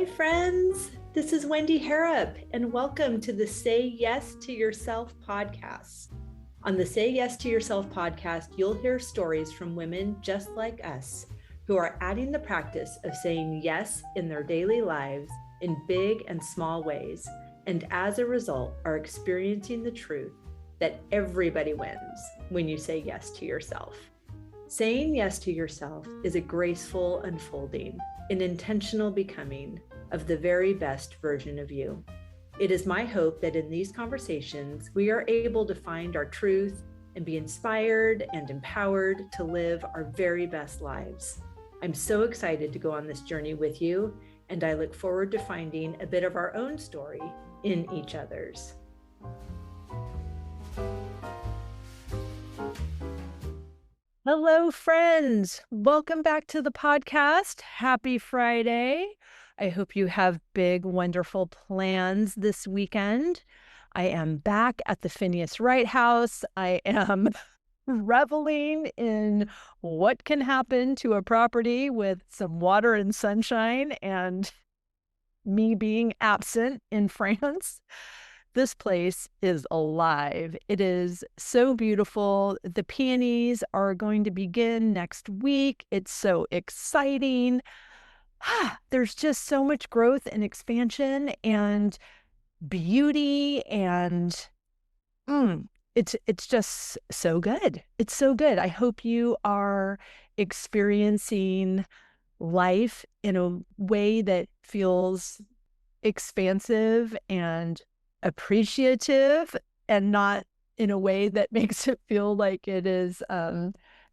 Hi, friends. This is Wendy Harrop, and welcome to the Say Yes to Yourself podcast. On the Say Yes to Yourself podcast, you'll hear stories from women just like us who are adding the practice of saying yes in their daily lives in big and small ways, and as a result, are experiencing the truth that everybody wins when you say yes to yourself. Saying yes to yourself is a graceful unfolding, an intentional becoming of the very best version of you. It is my hope that in these conversations, we are able to find our truth and be inspired and empowered to live our very best lives. I'm so excited to go on this journey with you, and I look forward to finding a bit of our own story in each other's. Hello, friends. Welcome back to the podcast. Happy Friday. I hope you have big, wonderful plans this weekend. I am back at the Phineas Wright House. I am reveling in what can happen to a property with some water and sunshine and me being absent in France. This place is alive. It is so beautiful. The peonies are going to begin next week. It's so exciting. There's just so much growth and expansion and beauty, and it's just so good. It's so good. I hope you are experiencing life in a way that feels expansive and appreciative, and not in a way that makes it feel like it is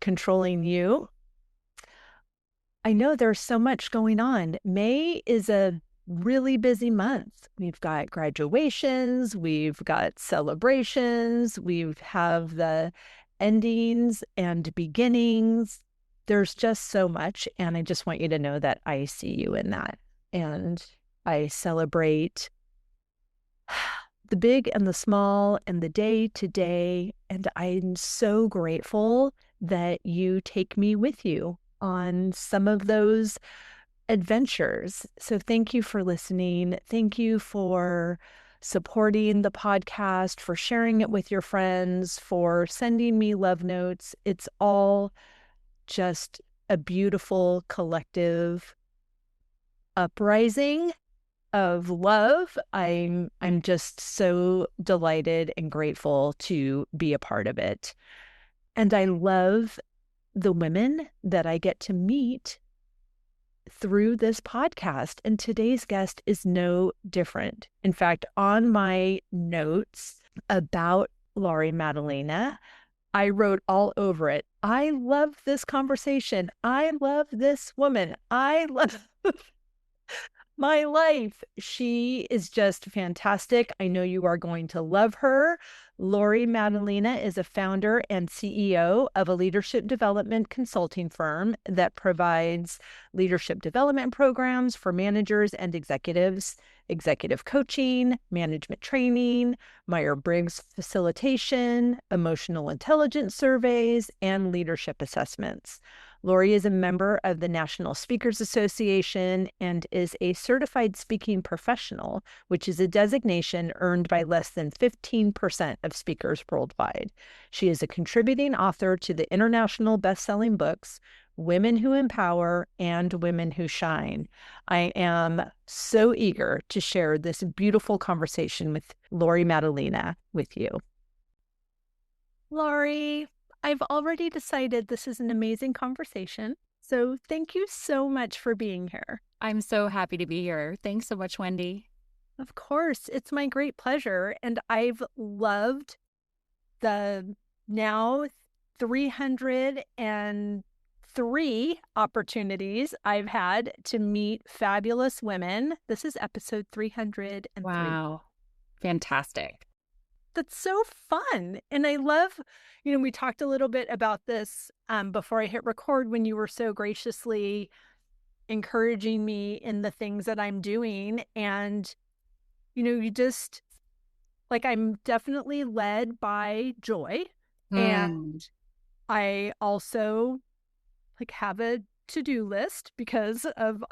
controlling you. I know there's so much going on. May is a really busy month. We've got graduations, we've got celebrations, we have the endings and beginnings. There's just so much, and I just want you to know that I see you in that. And I celebrate the big and the small and the day to day. And I'm so grateful that you take me with you on some of those adventures. So thank you for listening. Thank you for supporting the podcast, for sharing it with your friends, for sending me love notes. It's all just a beautiful collective uprising of love. I'm just so delighted and grateful to be a part of it. And I love the women that I get to meet through this podcast. And today's guest is no different. In fact, on my notes about Laurie Maddalena, I wrote all over it, I love this conversation. I love this woman. I love my life. She is just fantastic. I know you are going to love her. Laurie Maddalena is a founder and CEO of a leadership development consulting firm that provides leadership development programs for managers and executives, executive coaching, management training, Myers-Briggs facilitation, emotional intelligence surveys, and leadership assessments. Laurie is a member of the National Speakers Association and is a certified speaking professional, which is a designation earned by less than 15% of speakers worldwide. She is a contributing author to the international best-selling books, Women Who Empower and Women Who Shine. I am so eager to share this beautiful conversation with Laurie Maddalena with you. Laurie, I've already decided this is an amazing conversation. So thank you so much for being here. I'm so happy to be here. Thanks so much, Wendy. Of course, it's my great pleasure. And I've loved the now 303 opportunities I've had to meet fabulous women. This is episode 303. Wow. Fantastic. That's so fun. And I love, we talked a little bit about this before I hit record, when you were so graciously encouraging me in the things that I'm doing. And, you just, I'm definitely led by joy. And I also have a to-do list because of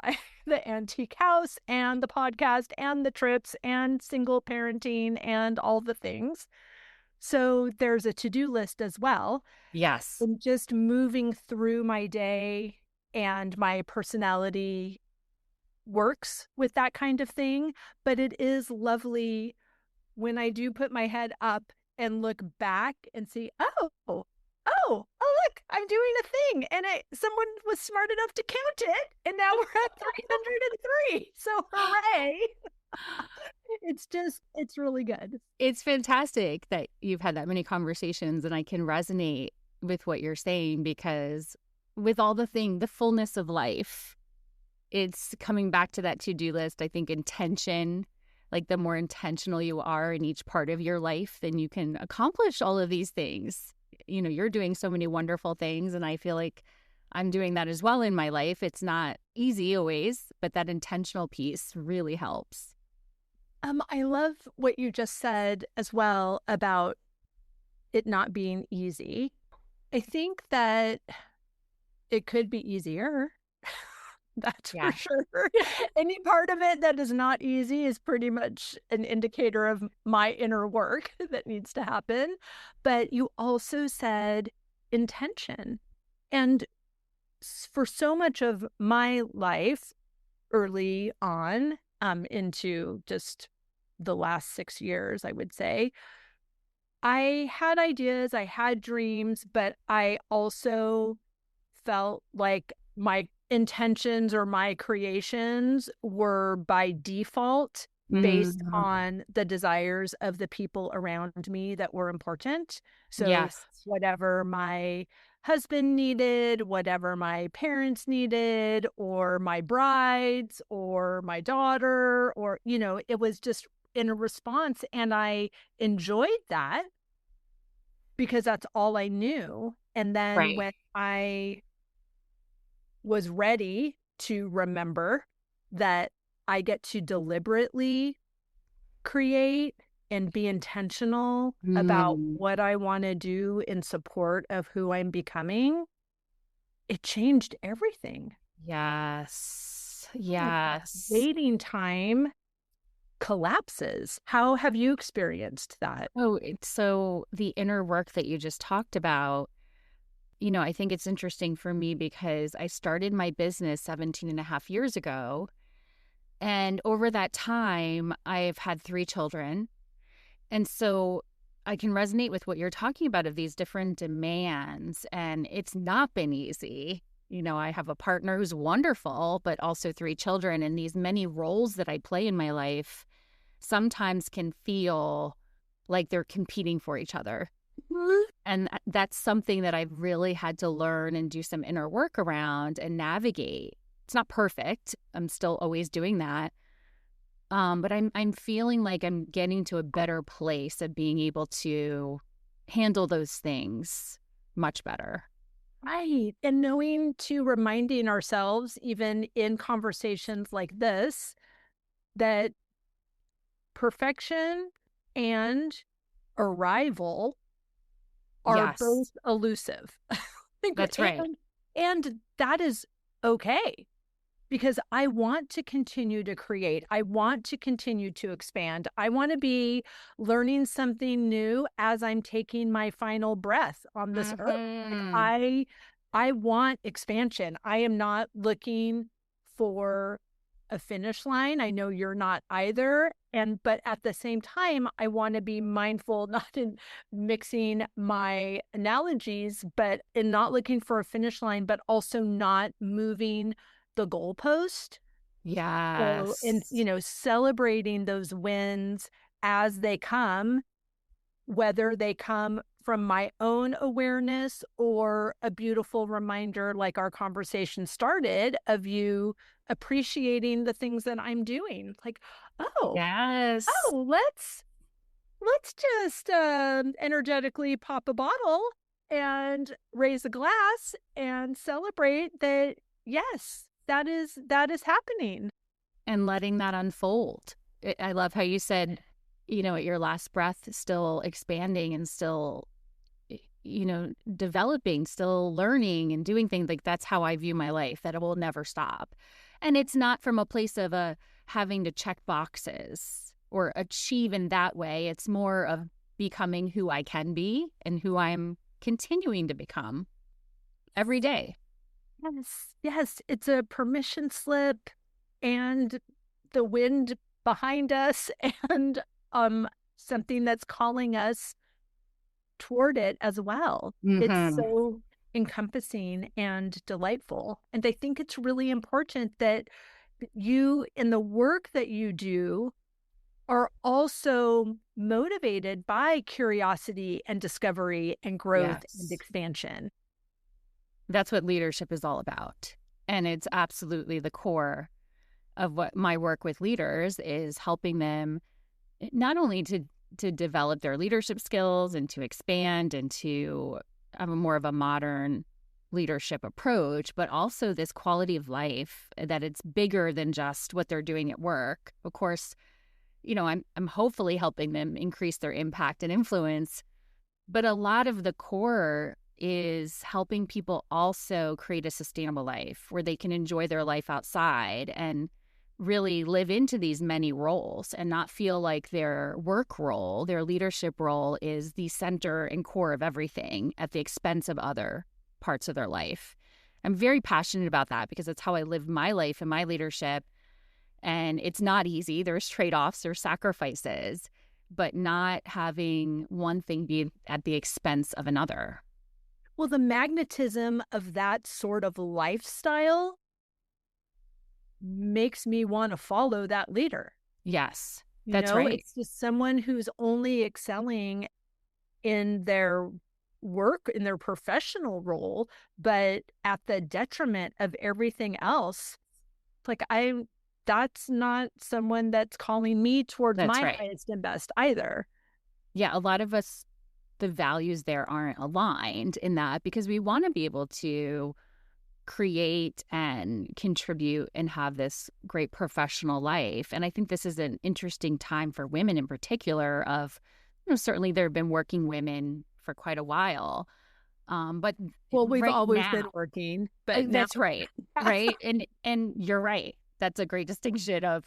the antique house and the podcast and the trips and single parenting and all the things. So there's a to-do list as well. Yes. And just moving through my day, and my personality works with that kind of thing. But it is lovely when I do put my head up and look back and see, oh, look, I'm doing a thing. And someone was smart enough to count it. And now we're at 303. So hooray. It's really good. It's fantastic that you've had that many conversations, and I can resonate with what you're saying, because with all the fullness of life, it's coming back to that to-do list. I think intention, like the more intentional you are in each part of your life, then you can accomplish all of these things. You know, you're doing so many wonderful things, and I feel like I'm doing that as well in my life. It's not easy always, but that intentional piece really helps. I love what you just said as well about it not being easy. I think that it could be easier. That's for sure. Any part of it that is not easy is pretty much an indicator of my inner work that needs to happen. But you also said intention. And for so much of my life early on, into just the last 6 years, I would say, I had ideas, I had dreams, but I also felt like my intentions or my creations were by default based on the desires of the people around me that were important. So whatever my husband needed, whatever my parents needed, or my brides, or my daughter, or, it was just in a response. And I enjoyed that because that's all I knew. And then when I was ready to remember that I get to deliberately create and be intentional about what I want to do in support of who I'm becoming, it changed everything. Yes. Waiting time collapses. How have you experienced that? Oh, so the inner work that you just talked about, I think it's interesting for me because I started my business 17 and a half years ago. And over that time, I've had 3 children. And so I can resonate with what you're talking about of these different demands. And it's not been easy. I have a partner who's wonderful, but also 3 children. And these many roles that I play in my life sometimes can feel like they're competing for each other. And that's something that I've really had to learn and do some inner work around and navigate. It's not perfect. I'm still always doing that. But I'm feeling like I'm getting to a better place of being able to handle those things much better. Right. And reminding ourselves, even in conversations like this, that perfection and arrival are both elusive. That's right. And that is okay, because I want to continue to create. I want to continue to expand. I want to be learning something new as I'm taking my final breath on this earth. Like, I want expansion. I am not looking for a finish line. I know you're not either. But at the same time, I want to be mindful, not in mixing my analogies, but in not looking for a finish line, but also not moving the goalpost. Yes. So, and, celebrating those wins as they come, whether they come from my own awareness or a beautiful reminder, like our conversation started, of you appreciating the things that I'm doing. Like, let's just energetically pop a bottle and raise a glass and celebrate that. Yes, that is happening. And letting that unfold. I love how you said, at your last breath, still expanding and still developing, still learning and doing things. Like, that's how I view my life, that it will never stop. And it's not from a place of having to check boxes or achieve in that way. It's more of becoming who I can be and who I'm continuing to become every day. Yes, yes. It's a permission slip and the wind behind us and something that's calling us toward it as well. It's so encompassing and delightful. And I think it's really important that you, in the work that you do, are also motivated by curiosity and discovery and growth and Yes. expansion. That's what leadership is all about. And it's absolutely the core of what my work with leaders is, helping them not only to develop their leadership skills and to expand and to have a more of a modern leadership approach, but also this quality of life, that it's bigger than just what they're doing at work. Of course, I'm hopefully helping them increase their impact and influence, but a lot of the core is helping people also create a sustainable life where they can enjoy their life outside and really live into these many roles and not feel like their work role, their leadership role, is the center and core of everything at the expense of other parts of their life. I'm very passionate about that because it's how I live my life and my leadership. And it's not easy. There's trade-offs, there's sacrifices, but not having one thing be at the expense of another. Well, the magnetism of that sort of lifestyle makes me want to follow that leader. Yes, that's right. It's just someone who's only excelling in their work, in their professional role, but at the detriment of everything else. Like, that's not someone that's calling me towards That's my right. highest and best either. Yeah, a lot of us, the values there aren't aligned in that, because we want to be able to create and contribute and have this great professional life. And I think this is an interesting time for women in particular of, certainly there have been working women for quite a while. But Well, we've right always now, been working, but now, that's right. Right. And you're right. That's a great distinction of,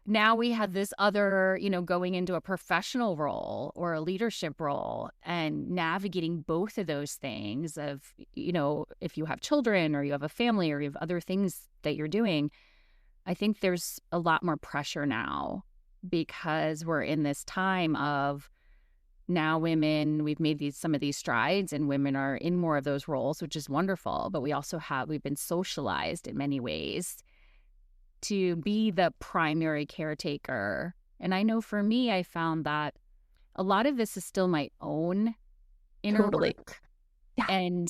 now we have this other, going into a professional role or a leadership role and navigating both of those things of, if you have children or you have a family or you have other things that you're doing. I think there's a lot more pressure now because we're in this time of, now women, we've made some of these strides and women are in more of those roles, which is wonderful. But we've been socialized in many ways to be the primary caretaker. And I know for me, I found that a lot of this is still my own inner totally work. Yeah. And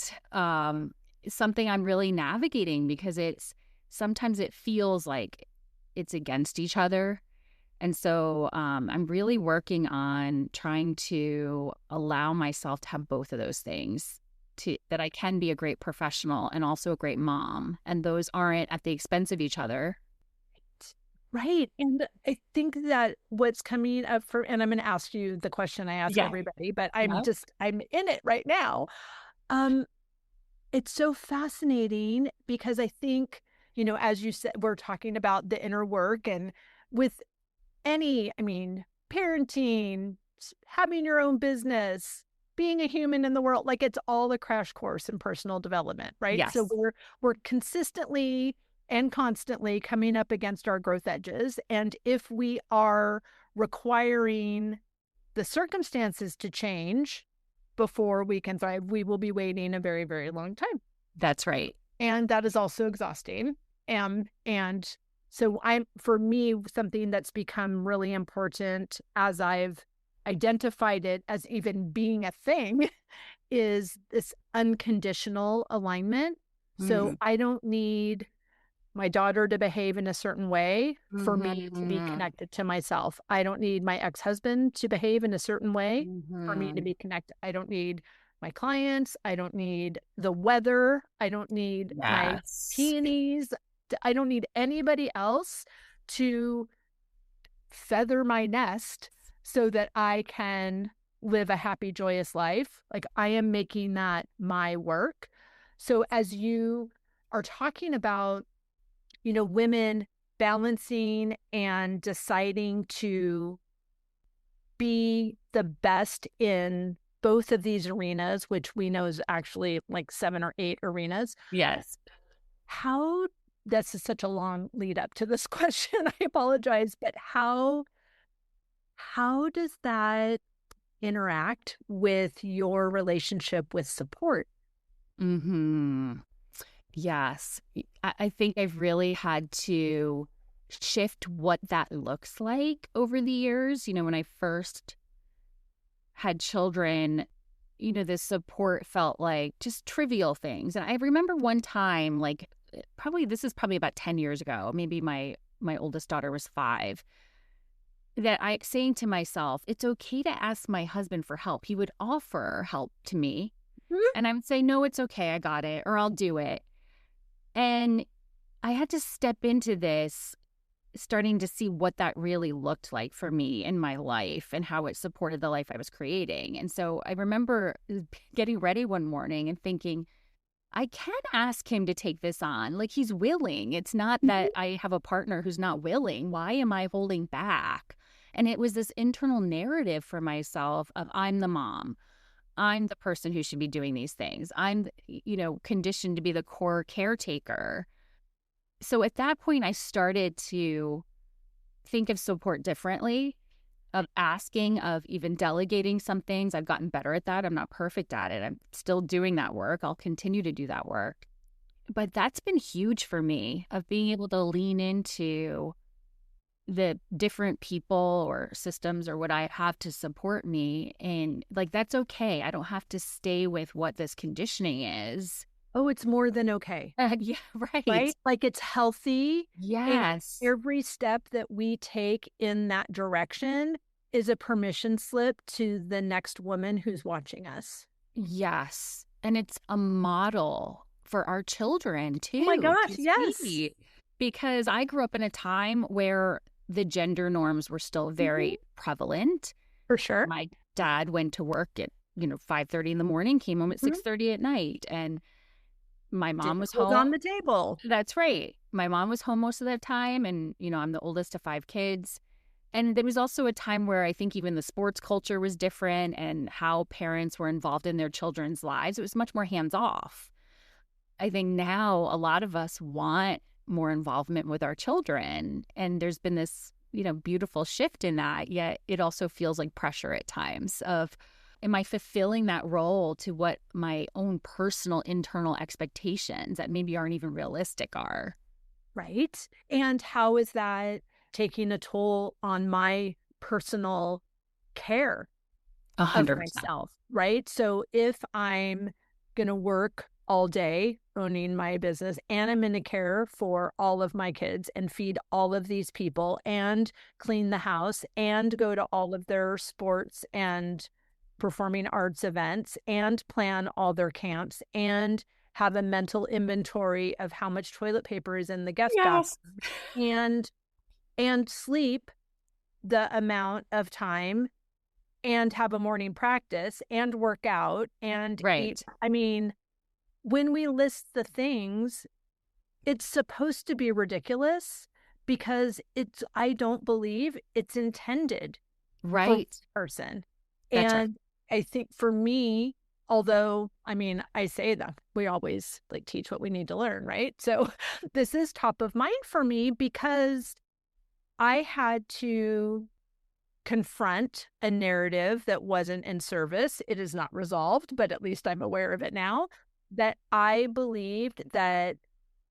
something I'm really navigating, because sometimes it feels like it's against each other. And so I'm really working on trying to allow myself to have both of those things, that I can be a great professional and also a great mom. And those aren't at the expense of each other. Right. And I think that what's coming up and I'm going to ask you the question I ask everybody, but I'm in it right now. It's so fascinating because I think, as you said, we're talking about the inner work, and with parenting, having your own business, being a human in the world, like, it's all a crash course in personal development, right? Yes. So we're consistently and constantly coming up against our growth edges. And if we are requiring the circumstances to change before we can thrive, we will be waiting a very, very long time. That's right. And that is also exhausting. And so for me, something that's become really important as I've identified it as even being a thing is this unconditional alignment. So I don't need my daughter to behave in a certain way for me to be connected to myself. I don't need my ex-husband to behave in a certain way for me to be connected. I don't need my clients. I don't need the weather. I don't need my peonies. I don't need anybody else to feather my nest so that I can live a happy, joyous life. Like I am making that my work. So as you are talking about, women balancing and deciding to be the best in both of these arenas, which we know is actually like 7 or 8 arenas. Yes. How, this is such a long lead up to this question. I apologize, but how does that interact with your relationship with support? Mm-hmm. Yes. I think I've really had to shift what that looks like over the years. When I first had children, the support felt like just trivial things. And I remember one time, like this is probably about 10 years ago, maybe my oldest daughter was 5, that I saying to myself, it's okay to ask my husband for help. He would offer help to me. And I would say, no, it's okay. I got it, or I'll do it. And I had to step into this, starting to see what that really looked like for me in my life and how it supported the life I was creating. And so I remember getting ready one morning and thinking, I can ask him to take this on. Like, he's willing. It's not that I have a partner who's not willing. Why am I holding back? And it was this internal narrative for myself of I'm the mom. I'm the person who should be doing these things. I'm, conditioned to be the core caretaker. So at that point, I started to think of support differently, of asking, of even delegating some things. I've gotten better at that. I'm not perfect at it. I'm still doing that work. I'll continue to do that work. But that's been huge for me, of being able to lean into the different people or systems or what I have to support me. And like, that's okay. I don't have to stay with what this conditioning is. Oh, it's more than okay. Yeah, right. Right? Like it's healthy. Yes. And every step that we take in that direction is a permission slip to the next woman who's watching us. Yes. And it's a model for our children too. Oh my gosh, yes. See. Because I grew up in a time where the gender norms were still very prevalent. For sure. My dad went to work at, 5:30 in the morning, came home at 6:30 at night. And my mom was home. On the table. That's right. My mom was home most of the time. And, I'm the oldest of 5 kids. And there was also a time where I think even the sports culture was different and how parents were involved in their children's lives. It was much more hands off. I think now a lot of us want more involvement with our children. And there's been this, beautiful shift in that. Yet it also feels like pressure at times of, am I fulfilling that role to what my own personal internal expectations that maybe aren't even realistic are? Right. And how is that taking a toll on my personal care 100%. of myself? Right. So if I'm going to work all day owning my business and I'm going to care for all of my kids and feed all of these people and clean the house and go to all of their sports and performing arts events and plan all their camps and have a mental inventory of how much toilet paper is in the guest bathroom and sleep the amount of time and have a morning practice and work out and eat. I mean, when we list the things, it's supposed to be ridiculous because I don't believe it's intended for the person. That's and I think for me, although, I say that we always teach what we need to learn, right? So this is top of mind for me because I had to confront a narrative that wasn't in service. It is not resolved, but at least I'm aware of it now, that I believed that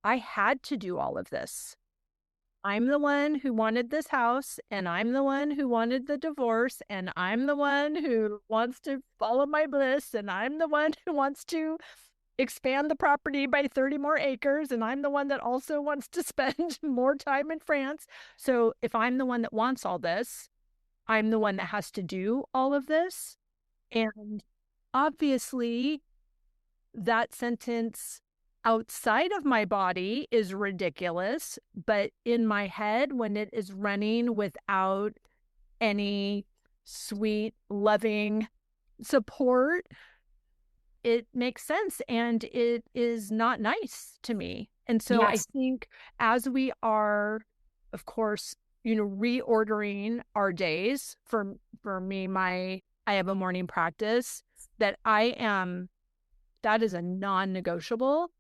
I had to do all of this. I'm the one who wanted this house, and I'm the one who wanted the divorce, and I'm the one who wants to follow my bliss, and I'm the one who wants to expand the property by 30 more acres, and I'm the one that also wants to spend more time in France. So if I'm the one that wants all this, I'm the one that has to do all of this. And obviously, that sentence outside of my body is ridiculous, but in my head, when it is running without any sweet, loving support, it makes sense and it is not nice to me. And so I Yes, think as we are, of course, reordering our days for me, I have a morning practice that that is a non-negotiable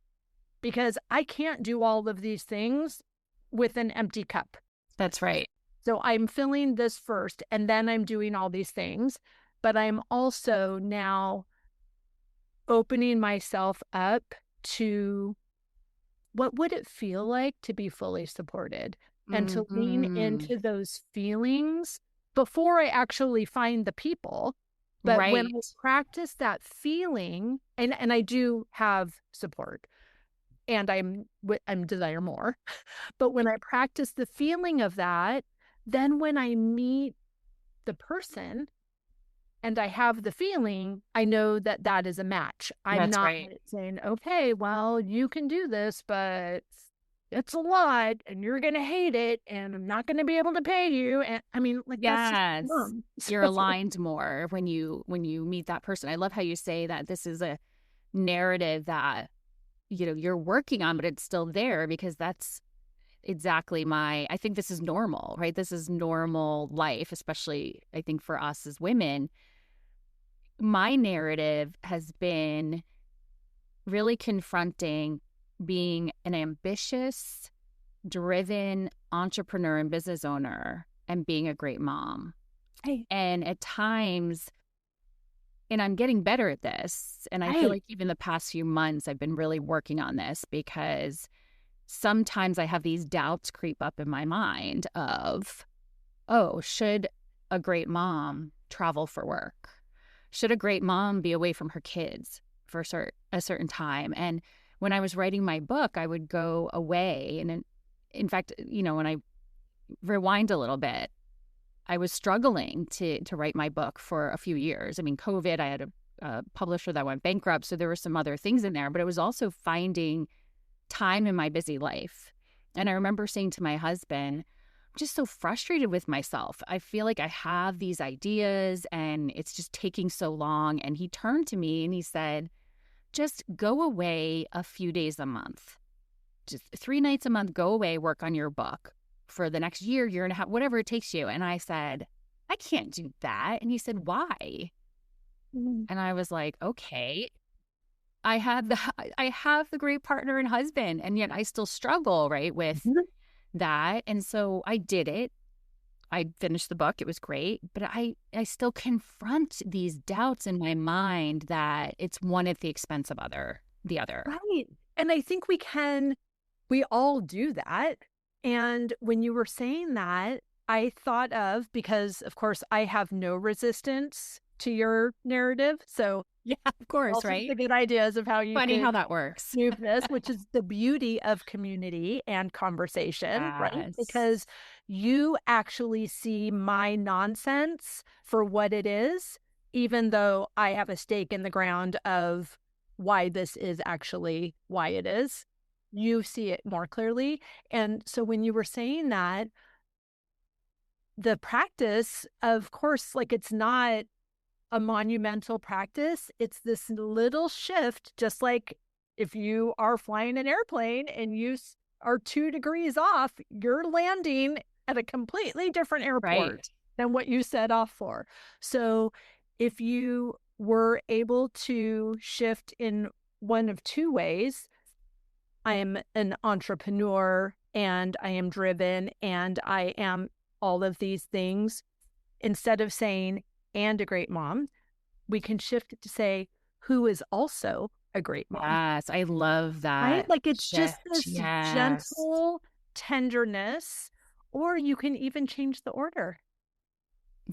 because I can't do all of these things with an empty cup. that's right. So I'm filling this first and then I'm doing all these things, but I'm also now opening myself up to what would it feel like to be fully supported and to lean Hmm. into those feelings before I actually find the people. But when I Right. practice that feeling, and I do have support and I'm desire more, but when I practice the feeling of that, then when I meet the person and I have the feeling, I know that that is a match. I'm That's not right. saying, okay, well, you can do this, but it's a lot and you're going to hate it and I'm not going to be able to pay you. And I mean, like, that's just Yes. dumb. You're So, aligned more when you meet that person. I love how you say that this is a narrative that, you're working on, but it's still there because that's exactly I think this is normal, right? This is normal life, especially I think for us as women. My narrative has been really confronting being an ambitious, driven entrepreneur and business owner and being a great mom. hey, And at times, and I'm getting better at this. And I feel hey, like even the past few months, I've been really working on this because sometimes I have these doubts creep up in my mind of, oh, should a great mom travel for work? Should a great mom be away from her kids for a certain time? And when I was writing my book, I would go away. And in fact, when I rewind a little bit, I was struggling to write my book for a few years. I mean, COVID, I had a publisher that went bankrupt. So there were some other things in there, but it was also finding time in my busy life. And I remember saying to my husband, I'm just so frustrated with myself. I feel like I have these ideas and it's just taking so long. And he turned to me and he said, just go away a few days a month, just 3 nights a month, go away, work on your book for the next year, year and a half, whatever it takes you. And I said, I can't do that. And he said, why? mm, And I was like, okay. I have the I have the great partner and husband, and yet I still struggle, right, with mhm. that. And so I did it. I finished the book. It was great, but I still confront these doubts in my mind that it's one at the expense of the other. Right. And I think we all do that. And when you were saying that, I thought of, because of course I have no resistance to your narrative. So Yeah, of course, all sorts right? of good ideas of how you Funny how could that works. do this, which is the beauty of community and conversation, right? Yes. Because you actually see my nonsense for what it is, even though I have a stake in the ground of why this is actually why it is. You see it more clearly. And so when you were saying that, the practice, of course, like it's not a monumental practice. It's this little shift, just like if you are flying an airplane and you are 2 degrees off, you're landing at a completely different Right. airport than what you set off for. So if you were able to shift in one of two ways, I am an entrepreneur and I am driven and I am all of these things, instead of saying, and a great mom, we can shift it to say, who is also a great mom, Yes, I love right? that Like it's just shift. this Yes. gentle tenderness, or you can even change the order.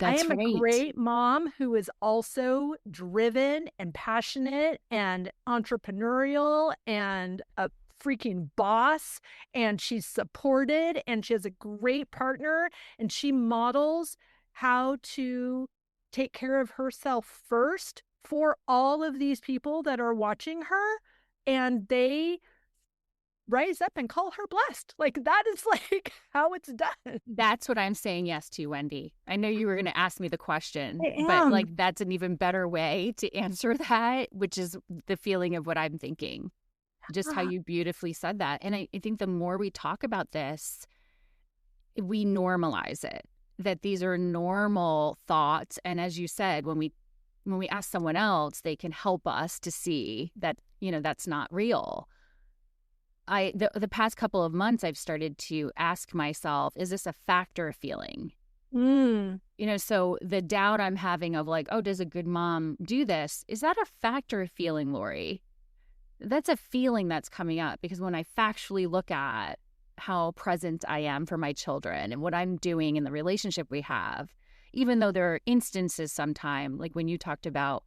I That's am a right. great mom who is also driven and passionate and entrepreneurial and a freaking boss. And she's supported and she has a great partner and she models how to take care of herself first for all of these people that are watching her. And they rise up and call her blessed. Like that is like how it's done. That's what I'm saying yes to, Wendy. I know you were going to ask me the question, I but like am. that's an even better way to answer that, which is the feeling of what I'm thinking. Just how Ah, you beautifully said that. And I think the more we talk about this, we normalize it, that these are normal thoughts. And as you said, when we ask someone else, they can help us to see that, that's not real. The past couple of months, I've started to ask myself, is this a fact or a feeling? mm, So the doubt I'm having of like, oh, does a good mom do this? Is that a fact or a feeling, Laurie? That's a feeling that's coming up because when I factually look at how present I am for my children and what I'm doing in the relationship we have, even though there are instances sometime, like when you talked about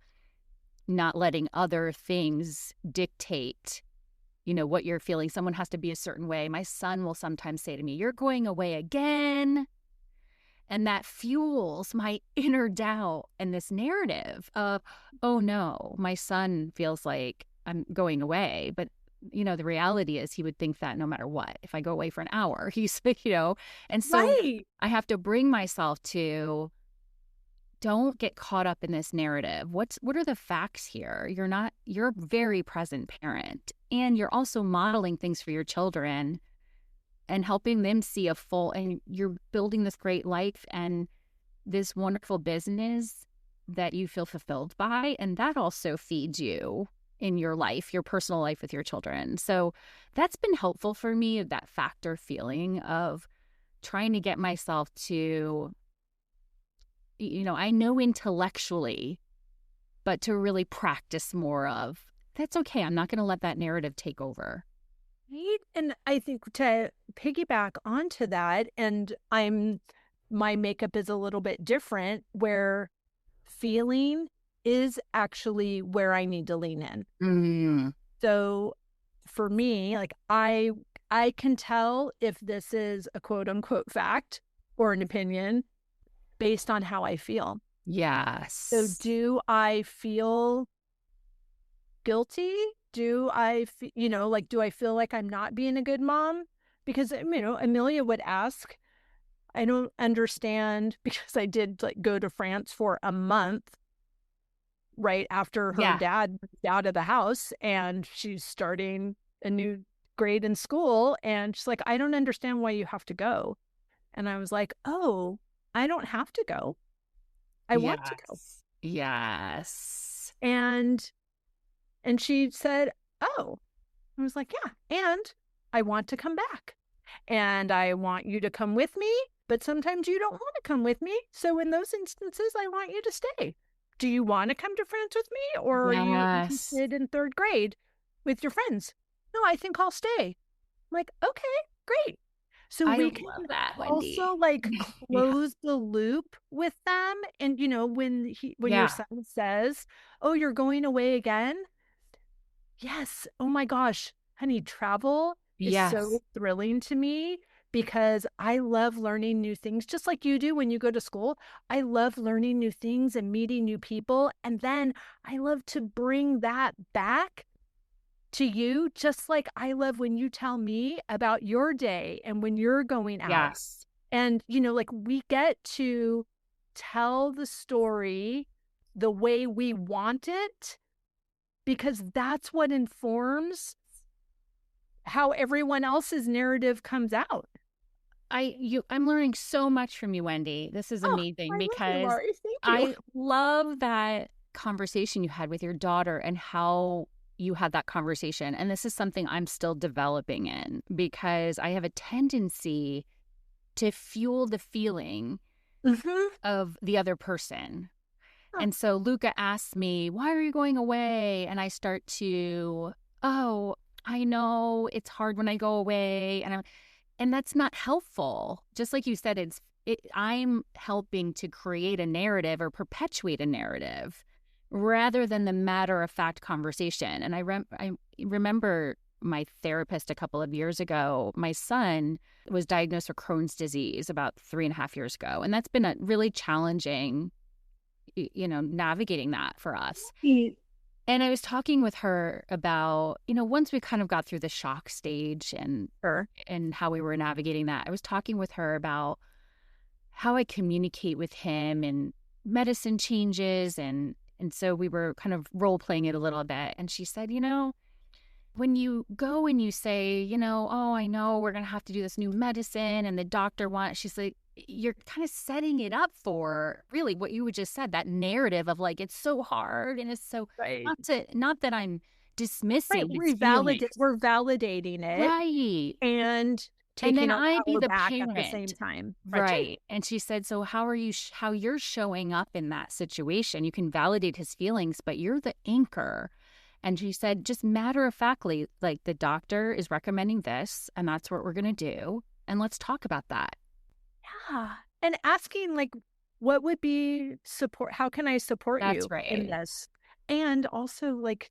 not letting other things dictate, what you're feeling, someone has to be a certain way. My son will sometimes say to me, "You're going away again." And that fuels my inner doubt and this narrative of, oh no, my son feels like I'm going away. But, the reality is he would think that no matter what, if I go away for an hour, and so right. I have to bring myself to don't get caught up in this narrative. What are the facts here? You're a very present parent and you're also modeling things for your children and helping them see and you're building this great life and this wonderful business that you feel fulfilled by. And that also feeds you in your life, your personal life with your children. So that's been helpful for me, that factor feeling of trying to get myself to, I know intellectually, but to really practice more of, that's okay. I'm not going to let that narrative take over. Right. And I think to piggyback onto that, and my makeup is a little bit different where feeling is actually where I need to lean in. Mm. So for me, like I can tell if this is a quote unquote fact or an opinion based on how I feel. So Yes. do I feel guilty? Do I, like, do I feel like I'm not being a good mom? Because, Amelia would ask, I don't understand because I did like go to France for a month right after her Yeah. dad moved out of the house and she's starting a new grade in school. And she's like, I don't understand why you have to go. And I was like, oh, I don't have to go. I want to go. Yes. Yes. And she said, oh, I was like, yeah, and I want to come back. And I want you to come with me, but sometimes you don't want to come with me. So in those instances, I want you to stay. Do you want to come to France with me, or are you Yes. interested in third grade with your friends? No, I think I'll stay. I'm like, okay, great. So I we can love that, also Wendy. like Yeah. close the loop with them. And when your Yeah. son says, oh, you're going away again, yes. Oh my gosh, honey, travel is Yes. so thrilling to me because I love learning new things, just like you do when you go to school. I love learning new things and meeting new people. And then I love to bring that back to you, just like I love when you tell me about your day and when you're going out. Yes. And, like we get to tell the story the way we want it because that's what informs how everyone else's narrative comes out. I'm learning so much from you, Wendy. This is Oh, amazing I love you, because Laurie. Thank you. I love that conversation you had with your daughter and how you had that conversation. And this is something I'm still developing in because I have a tendency to fuel the feeling Mm-hmm. of the other person. Huh. And so Luca asks me, "Why are you going away?" And I start to, "Oh, I know it's hard when I go away." And that's not helpful. Just like you said, I'm helping to create a narrative or perpetuate a narrative rather than the matter of fact conversation. And I remember my therapist a couple of years ago, my son was diagnosed with Crohn's disease about 3.5 years ago. And that's been a really challenging, navigating that for us. And I was talking with her about, once we kind of got through the shock stage Sure. and how we were navigating that, I was talking with her about how I communicate with him and medicine changes. And so we were kind of role playing it a little bit. And she said, when you go and you say, oh, I know we're going to have to do this new medicine and the doctor wants, she's like, you're kind of setting it up for really what you just said, that narrative of like, it's so hard and it's so, Right. not that I'm Right. dismissing his feelings. We're validating it Right. and And then taking our I be power the back at the parent. same time. Right. Right. And she said, so how are you, how you're showing up in that situation? You can validate his feelings, but you're the anchor. And she said, just matter of factly, like the doctor is recommending this, and that's what we're going to do. And let's talk about that. Yeah. And asking, like, what would be support? How can I support That's you in right. this? And also, like,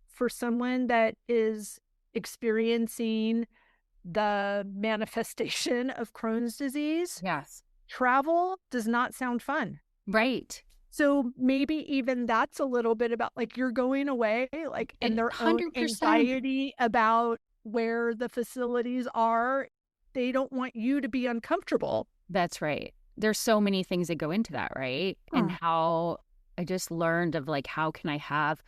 for someone that is experiencing the manifestation of Crohn's disease, Yes. travel does not sound fun. Right. So maybe even that's a little bit about like you're going away, like, and their own 100%. anxiety about where the facilities are. They don't want you to be uncomfortable. That's right. There's so many things that go into that, right? And Huh. how I just learned of like, how can I have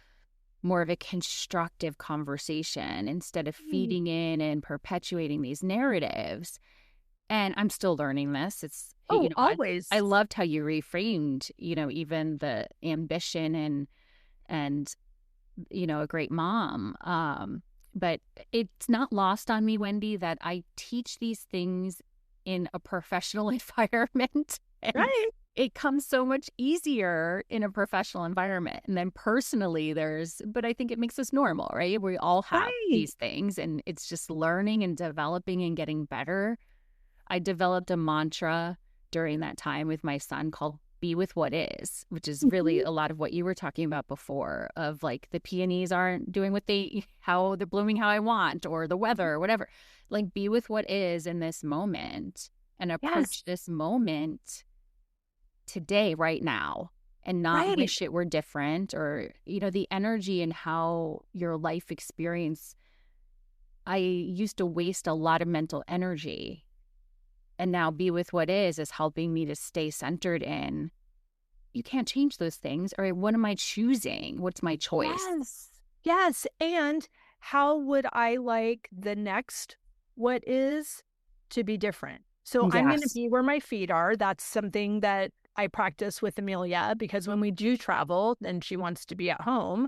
more of a constructive conversation instead of Mm. feeding in and perpetuating these narratives. And I'm still learning this. Oh, I always. loved how you reframed, even the ambition and, a great mom. But it's not lost on me, Wendy, that I teach these things in a professional environment. And Right. it comes so much easier in a professional environment. And then personally, but I think it makes us normal, right? We all have Right. these things, and it's just learning and developing and getting better. I developed a mantra during that time with my son called be with what is, which is really Mhm. a lot of what you were talking about before of like the peonies aren't doing how they're blooming how I want, or the weather or whatever. Like be with what is in this moment and Yes. approach this moment today, right now, and not Right. wish it were different, or, the energy and how your life experience. I used to waste a lot of mental energy, and now be with what is helping me to stay centered in. You can't change those things. Or what am I choosing? What's my choice? Yes. Yes. And how would I like the next what is to be different? So I'm going to Yes. be where my feet are. That's something that I practice with Amelia because when we do travel and she wants to be at home,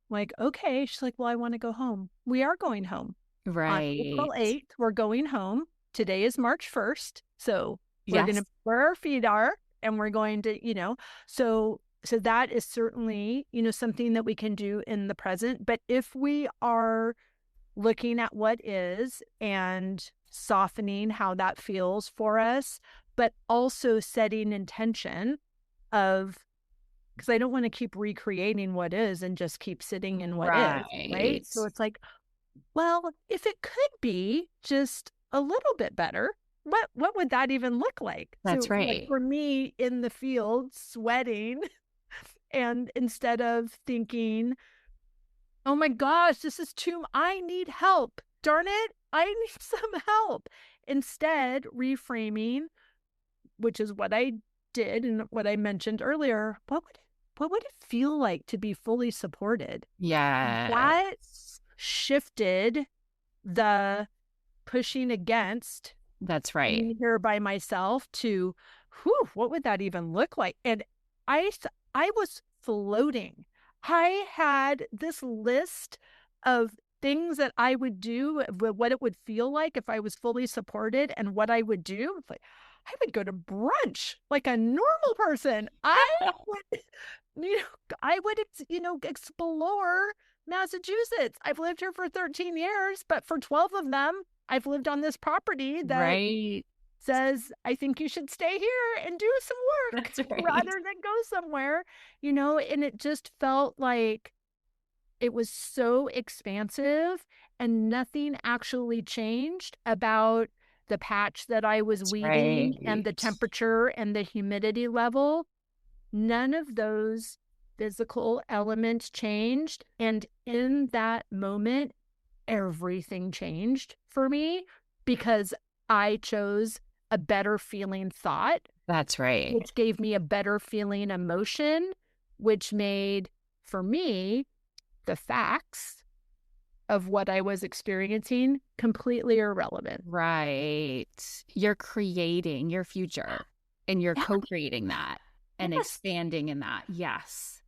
like, okay. She's like, well, I want to go home. We are going home. On Right. April 8th, we're going home. Today is March 1st. So we're going Yes. to where our feet are and we're going to, so that is certainly, something that we can do in the present. But if we are looking at what is and softening how that feels for us, but also setting intention of, because I don't want to keep recreating what is and just keep sitting in what is, right? Right. So it's like, well, if it could be just a little bit better, what would that even look like? That's So like right. for me in the field sweating and instead of thinking, "Oh my gosh, this is too I need help. Darn it, I need some help." Instead, reframing, which is what I did and what I mentioned earlier, what would it feel like to be fully supported? That Yes. shifted the pushing against That's right. being here by myself to, whew, what would that even look like? And I was floating. I had this list of things that I would do, what it would feel like if I was fully supported and what I would do. It's like, I would go to brunch like a normal person. Would, I would, explore Massachusetts. I've lived here for 13 years, but for 12 of them, I've lived on this property that Right. says, I think you should stay here and do some work That's right. rather than go somewhere, and it just felt like it was so expansive and nothing actually changed about the patch that I was That's weeding and right. the temperature and the humidity level. None of those physical element changed. And in that moment, everything changed for me because I chose a better feeling thought. That's right. Which gave me a better feeling emotion, which made, for me, the facts of what I was experiencing completely irrelevant. Right. You're creating your future and you're co-creating that and expanding in that. Yes.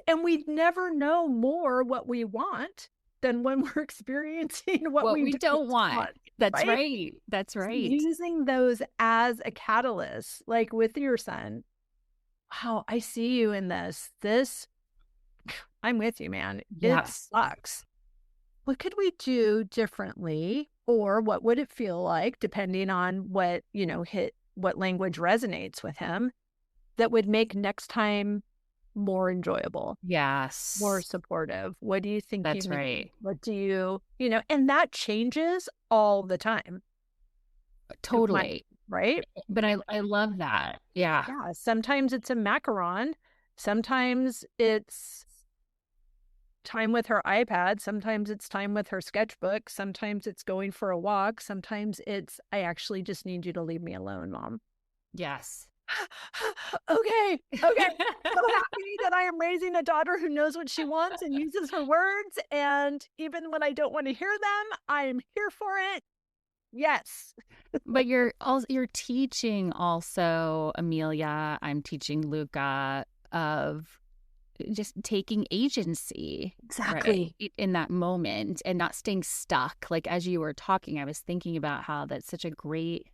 And we never know more what we want than when we're experiencing what we don't want. That's right. That's right. Using those as a catalyst, like with your son. Wow, I see you in this. I'm with you, man. It sucks. What could we do differently, or what would it feel like, depending on what, what language resonates with him, that would make next time more enjoyable? Yes. More supportive. What do you think? That's right. What do you, and that changes all the time. Totally. Right? But I love that. Yeah. Yeah. Sometimes it's a macaron. Sometimes it's time with her iPad. Sometimes it's time with her sketchbook. Sometimes it's going for a walk. Sometimes it's, I actually just need you to leave me alone, Mom. Yes. Okay. So happy that I am raising a daughter who knows what she wants and uses her words. And even when I don't want to hear them, I'm here for it. Yes. But you're teaching also, Amelia, I'm teaching Luca, of just taking agency. Exactly. Right, in that moment and not staying stuck. Like, as you were talking, I was thinking about how that's such a great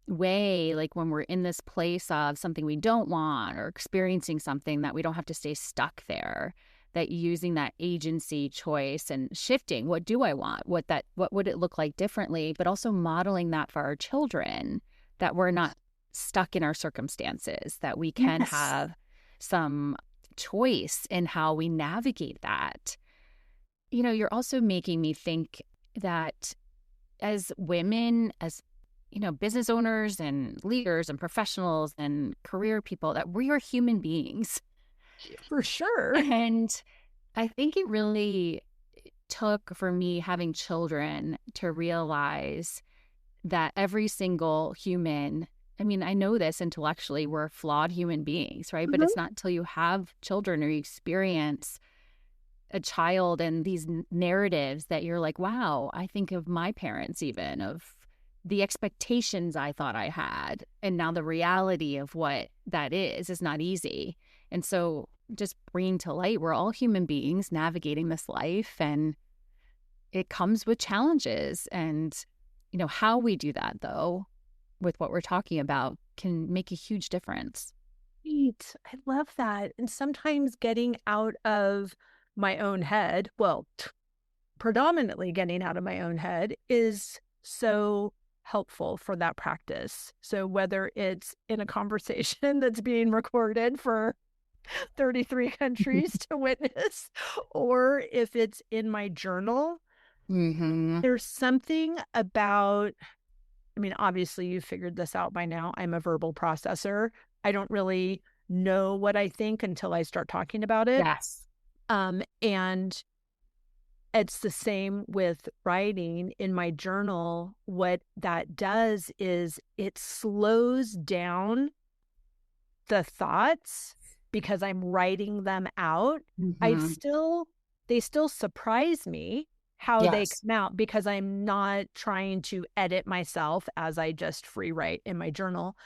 way, like when we're in this place of something we don't want or experiencing something, that we don't have to stay stuck there, that using that agency, choice, and shifting, what do I want, what would it look like differently, but also modeling that for our children, that we're not stuck in our circumstances, that we can have some choice in how we navigate that. You're also making me think that as women, as business owners and leaders and professionals and career people, that we are human beings. For sure. And I think it really took for me having children to realize that every single human, I mean, I know this intellectually, we're flawed human beings, right? But it's not until you have children or you experience a child and these narratives that you're like, wow, I think of my parents, even of the expectations I thought I had. And now the reality of what that is not easy. And so just bringing to light, we're all human beings navigating this life, and it comes with challenges. And, how we do that, though, with what we're talking about, can make a huge difference. Right. I love that. And sometimes getting out of my own head, well, predominantly getting out of my own head, is so helpful for that practice. So whether it's in a conversation that's being recorded for 33 countries to witness, or if it's in my journal, there's something about, I mean, obviously you figured this out by now. I'm a verbal processor. I don't really know what I think until I start talking about it. Yes. And it's the same with writing in my journal. What that does is it slows down the thoughts because I'm writing them out. They still surprise me how they come out, because I'm not trying to edit myself as I just free write in my journal,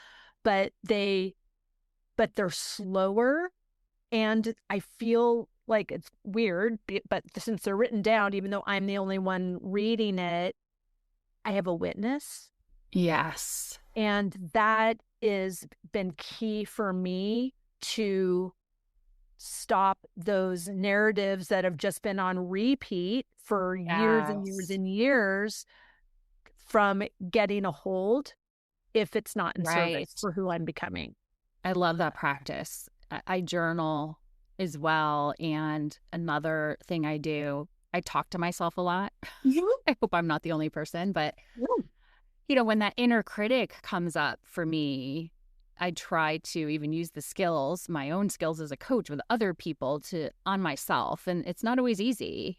but they're slower, and I feel like it's weird, but since they're written down, even though I'm the only one reading it, I have a witness. Yes. And that has been key for me to stop those narratives that have just been on repeat for years and years and years from getting a hold, if it's not in service for who I'm becoming. I love that practice. I journal as well. And another thing I do, I talk to myself a lot. I hope I'm not the only person, but when that inner critic comes up for me, I try to even use the skills, my own skills as a coach with other people on myself. And it's not always easy.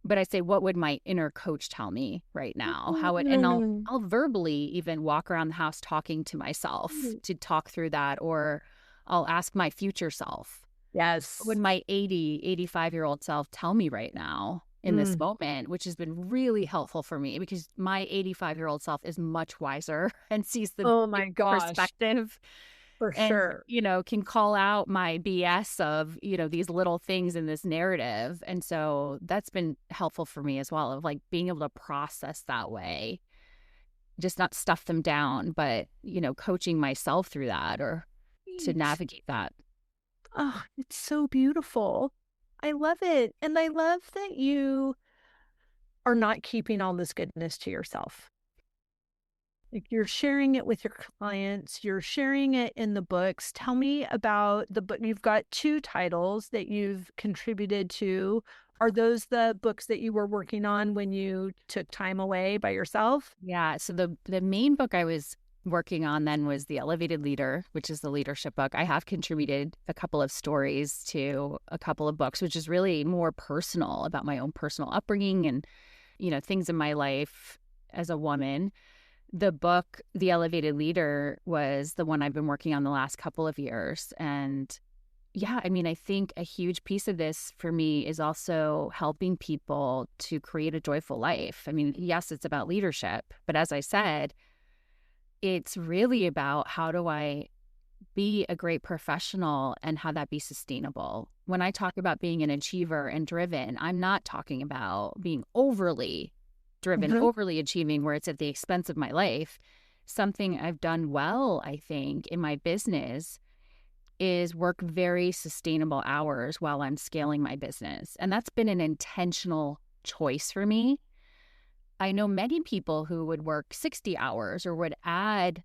But I say, what would my inner coach tell me right now? And Mm. I'll verbally even walk around the house talking to myself to talk through that, or I'll ask my future self, what would Yes. my 85-year-old self tell me right now in this Mm. moment, which has been really helpful for me because my 85-year-old self is much wiser and sees the Oh big my gosh, perspective for and, sure. can call out my BS of, these little things in this narrative. And so that's been helpful for me as well, of like being able to process that way, just not stuff them down, but, coaching myself through that or to Right. navigate that. Oh, it's so beautiful. I love it. And I love that you are not keeping all this goodness to yourself. Like you're sharing it with your clients, you're sharing it in the books. Tell me about the book. You've got two titles that you've contributed to. Are those the books that you were working on when you took time away by yourself? Yeah. So the main book I was working on then was The Elevated Leader, which is the leadership book. I have contributed a couple of stories to a couple of books, which is really more personal about my own personal upbringing and, things in my life as a woman. The book, The Elevated Leader, was the one I've been working on the last couple of years. And yeah, I mean, I think a huge piece of this for me is also helping people to create a joyful life. I mean, yes, it's about leadership, but as I said, it's really about how do I be a great professional and how that be sustainable. When I talk about being an achiever and driven, I'm not talking about being overly driven, Mhm. overly achieving where it's at the expense of my life. Something I've done well, I think, in my business is work very sustainable hours while I'm scaling my business. And that's been an intentional choice for me. I know many people who would work 60 hours or would add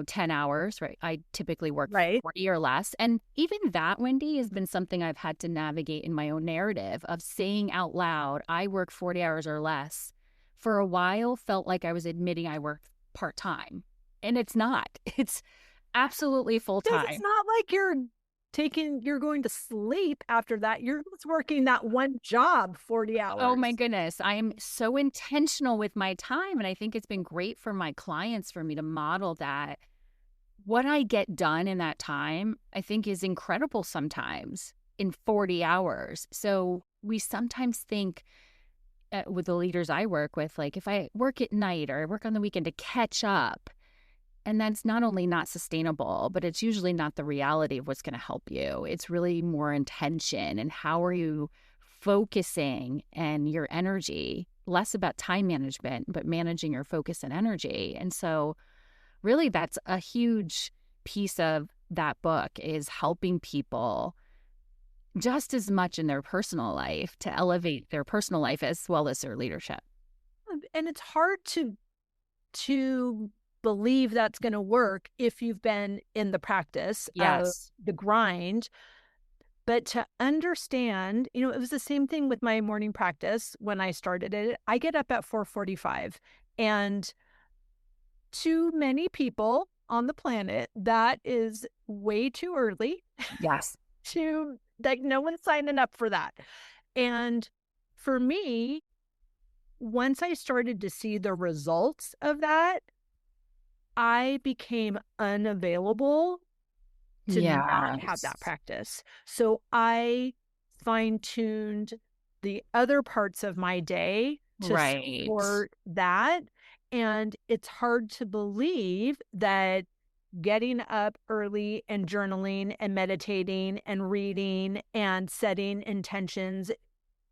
10 hours, right? I typically work Right. 40 or less. And even that, Wendy, has been something I've had to navigate in my own narrative of saying out loud, I work 40 hours or less. For a while, felt like I was admitting I work part time. And it's not, it's absolutely full Because it's time. not like you're going to sleep after that. You're just working that one job 40 Oh my hours. goodness. I am so intentional with my time. And I think it's been great for my clients for me to model that. What I get done in that time, I think, is incredible sometimes in 40 hours. So we sometimes think with the leaders I work with, like if I work at night or I work on the weekend to catch up, and that's not only not sustainable, but it's usually not the reality of what's going to help you. It's really more intention and how are you focusing and your energy, less about time management, but managing your focus and energy. And so really that's a huge piece of that book is helping people just as much in their personal life to elevate their personal life as well as their leadership. And it's hard to believe that's going to work if you've been in the practice of Yes. the grind. But to understand, it was the same thing with my morning practice when I started it. I get up at 4:45, and to many people on the planet, that is way too early Yes. to, like, no one's signing up for that. And for me, once I started to see the results of that, I became unavailable to not have that Yes. practice. So I fine-tuned the other parts of my day to Right. support that. And it's hard to believe that getting up early and journaling and meditating and reading and setting intentions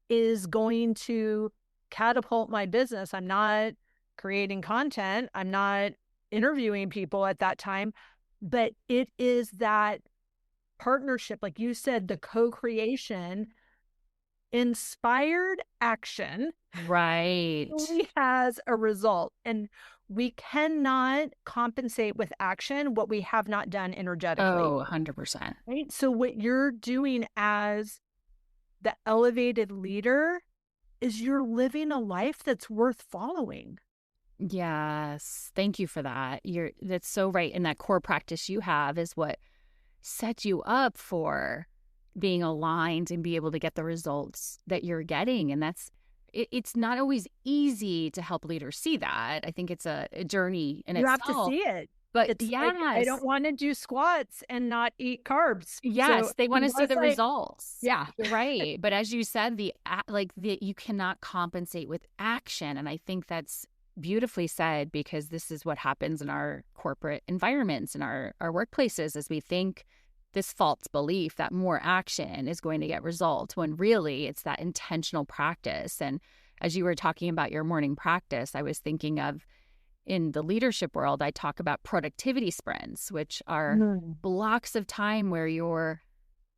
is going to catapult my business. I'm not creating content. I'm not interviewing people at that time, but it is that partnership, like you said, the co-creation, inspired action Right. really has a result. And we cannot compensate with action what we have not done energetically. Oh, 100%. Right. So what you're doing as the elevated leader is you're living a life that's worth following. Yes. Thank you for that. That's so right. And that core practice you have is what sets you up for being aligned and be able to get the results that you're getting. And it's not always easy to help leaders see that. I think it's a journey in You have to itself. see it. But It's like, I yes, don't want to do squats and not eat carbs. So yes, they want to see unless the I, results. yeah, You're right. But as you said, you cannot compensate with action. And I think that's beautifully said, because this is what happens in our corporate environments and our workplaces, as we think this false belief that more action is going to get results, when really it's that intentional practice. And as you were talking about your morning practice, I was thinking of, in the leadership world, I talk about productivity sprints, which are Mm. blocks of time where you're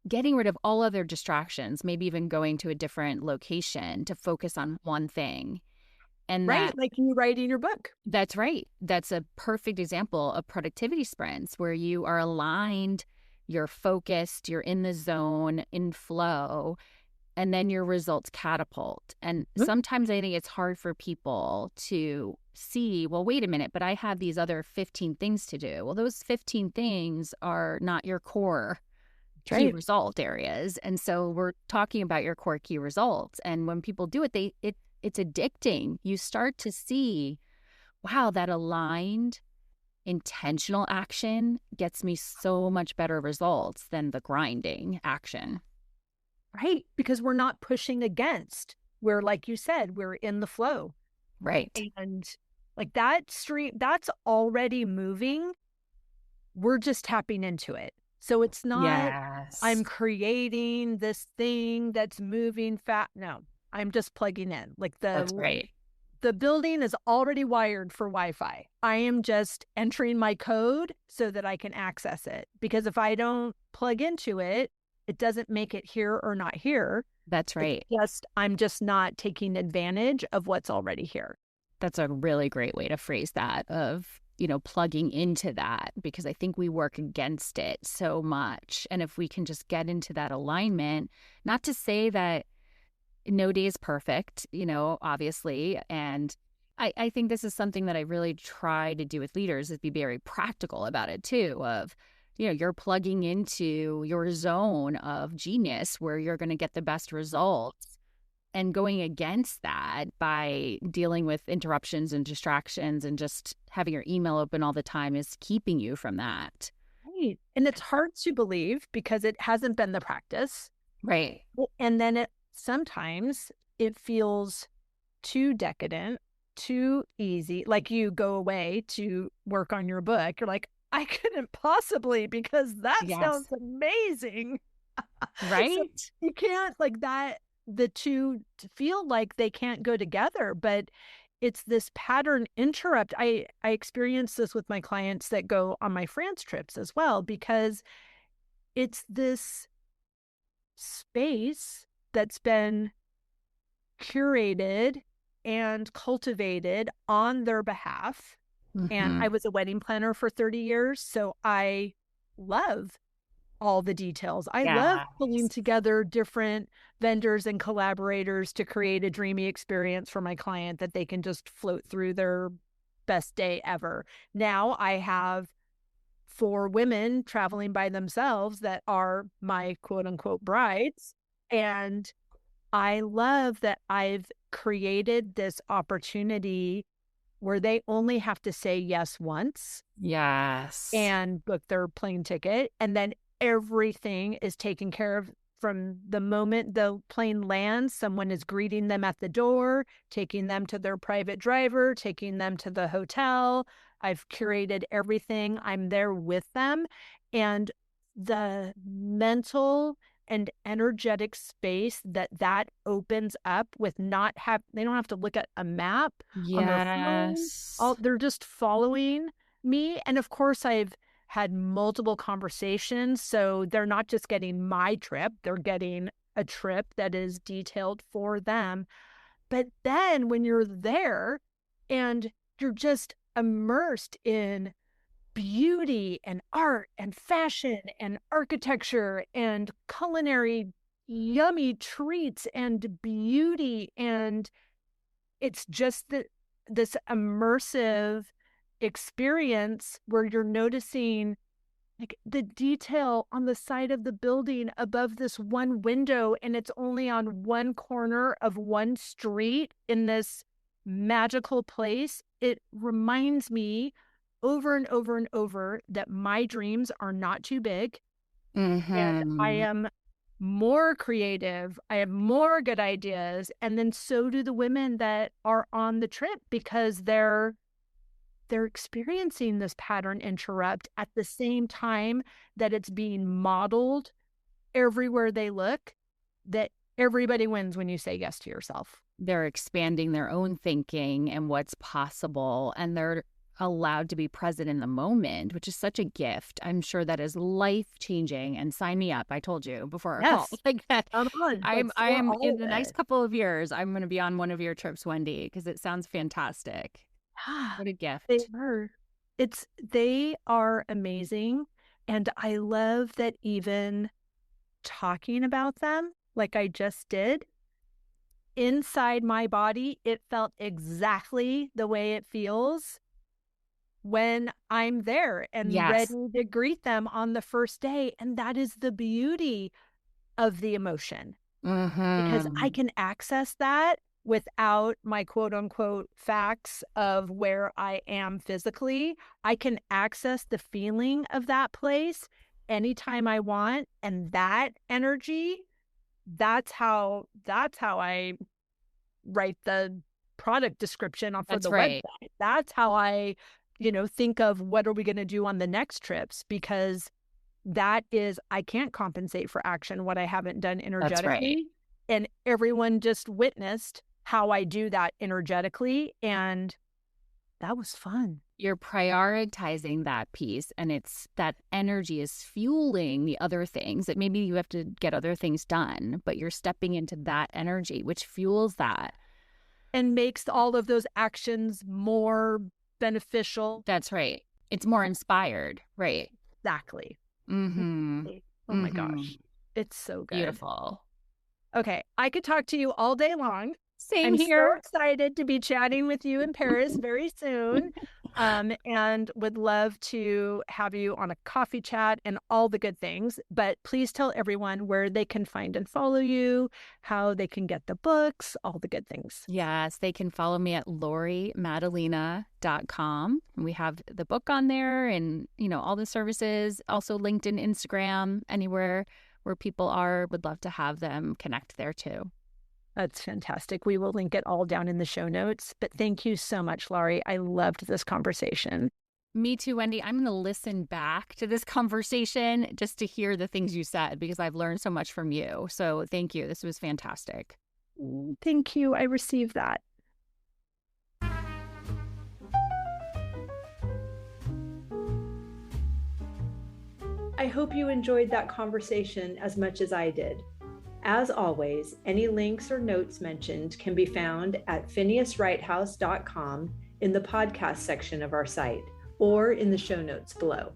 getting rid of all other distractions, maybe even going to a different location to focus on one thing. And Right. Like you writing your book. that's right. That's a perfect example of productivity sprints where you are aligned, you're focused, you're in the zone, in flow, and then your results catapult. And Mm. sometimes I think it's hard for people to see, well, wait a minute, but I have these other 15 things to do. Well, those 15 things are not your core key Right. result areas. And so we're talking about your core key results. And when people do it, it's addicting. You start to see, wow, that aligned intentional action gets me so much better results than the grinding action. Right. Because we're not pushing against. We're, like you said, we're in the flow. Right. And like that stream, that's already moving. We're just tapping into it. So it's not, Yes. I'm creating this thing that's moving fast. No, I'm just plugging in. Like That's right. the building is already wired for Wi-Fi. I am just entering my code so that I can access it. Because if I don't plug into it, it doesn't make it here or not here. That's right. I'm just not taking advantage of what's already here. That's a really great way to phrase that, of, plugging into that, because I think we work against it so much. And if we can just get into that alignment, not to say that no day is perfect, obviously. And I think this is something that I really try to do with leaders, is be very practical about it too, of, you're plugging into your zone of genius where you're going to get the best results, and going against that by dealing with interruptions and distractions and just having your email open all the time is keeping you from that. Right. And it's hard to believe because it hasn't been the practice. Right. And then sometimes it feels too decadent, too easy. Like you go away to work on your book. You're like, I couldn't possibly, because that Yes. sounds amazing. So Right. you can't, like that, the two feel like they can't go together, but it's this pattern interrupt. I experience this with my clients that go on my France trips as well, because it's this space that's been curated and cultivated on their behalf. And Mm-hmm. I was a wedding planner for 30 years, so I love all the details. I love pulling Yes. together different vendors and collaborators to create a dreamy experience for my client that they can just float through their best day ever. Now I have 4 women traveling by themselves that are my quote unquote brides. And I love that I've created this opportunity where they only have to say yes once Yes. and book their plane ticket. And then everything is taken care of from the moment the plane lands. Someone is greeting them at the door, taking them to their private driver, taking them to the hotel. I've curated everything. I'm there with them. And the mental and energetic space that opens up with they don't have to look at a map on their phone. Yes. They're just following me. And of course, I've had multiple conversations. So they're not just getting my trip, they're getting a trip that is detailed for them. But then when you're there and you're just immersed in beauty and art and fashion and architecture and culinary yummy treats and beauty, and it's just that this immersive experience where you're noticing like the detail on the side of the building above this one window, and it's only on one corner of one street in this magical place. It reminds me over and over and over that my dreams are not too big, and I am more creative. I have more good ideas. And then so do the women that are on the trip, because they're experiencing this pattern interrupt at the same time that it's being modeled everywhere they look, that everybody wins when you say yes to yourself. They're expanding their own thinking and what's possible, and they're allowed to be present in the moment, which is such a gift. I'm sure that is life-changing. And sign me up. I told you before our call like that. I am in the next couple of years, I'm going to be on one of your trips, Wendy, because it sounds fantastic. What a gift. They are amazing. And I love that even talking about them, like I just did, inside my body, it felt exactly the way it feels when I'm there and ready to greet them on the first day. And that is the beauty of the emotion, because I can access that without my quote unquote facts of where I am physically. I can access the feeling of that place anytime I want. And that energy, that's how I write the product description for the website. That's how I, think of what are we going to do on the next trips, because that is, I can't compensate for action what I haven't done energetically. And everyone just witnessed how I do that energetically. And that was fun. You're prioritizing that piece, and it's that energy is fueling the other things that maybe you have to get other things done, but you're stepping into that energy, which fuels that. And makes all of those actions more beneficial. That's right. It's more inspired. Right. Exactly. Mm-hmm. Oh my gosh. It's so good. Beautiful. Okay. I could talk to you all day long. Same here. I'm so excited to be chatting with you in Paris very soon. And would love to have you on a coffee chat and all the good things. But please tell everyone where they can find and follow you, how they can get the books, all the good things. Yes, they can follow me at lauriemaddalena.com. We have the book on there and, all the services, also LinkedIn, Instagram, anywhere where people are, would love to have them connect there too. That's fantastic. We will link it all down in the show notes. But thank you so much, Laurie. I loved this conversation. Me too, Wendy. I'm going to listen back to this conversation just to hear the things you said, because I've learned so much from you. So thank you. This was fantastic. Thank you. I received that. I hope you enjoyed that conversation as much as I did. As always, any links or notes mentioned can be found at phineaswrighthouse.com in the podcast section of our site, or in the show notes below.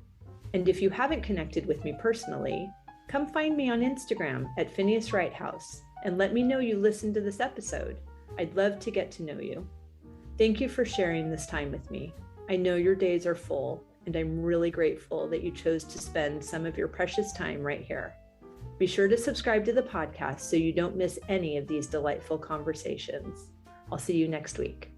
And if you haven't connected with me personally, come find me on Instagram at Phineas Wright House and let me know you listened to this episode. I'd love to get to know you. Thank you for sharing this time with me. I know your days are full, and I'm really grateful that you chose to spend some of your precious time right here. Be sure to subscribe to the podcast so you don't miss any of these delightful conversations. I'll see you next week.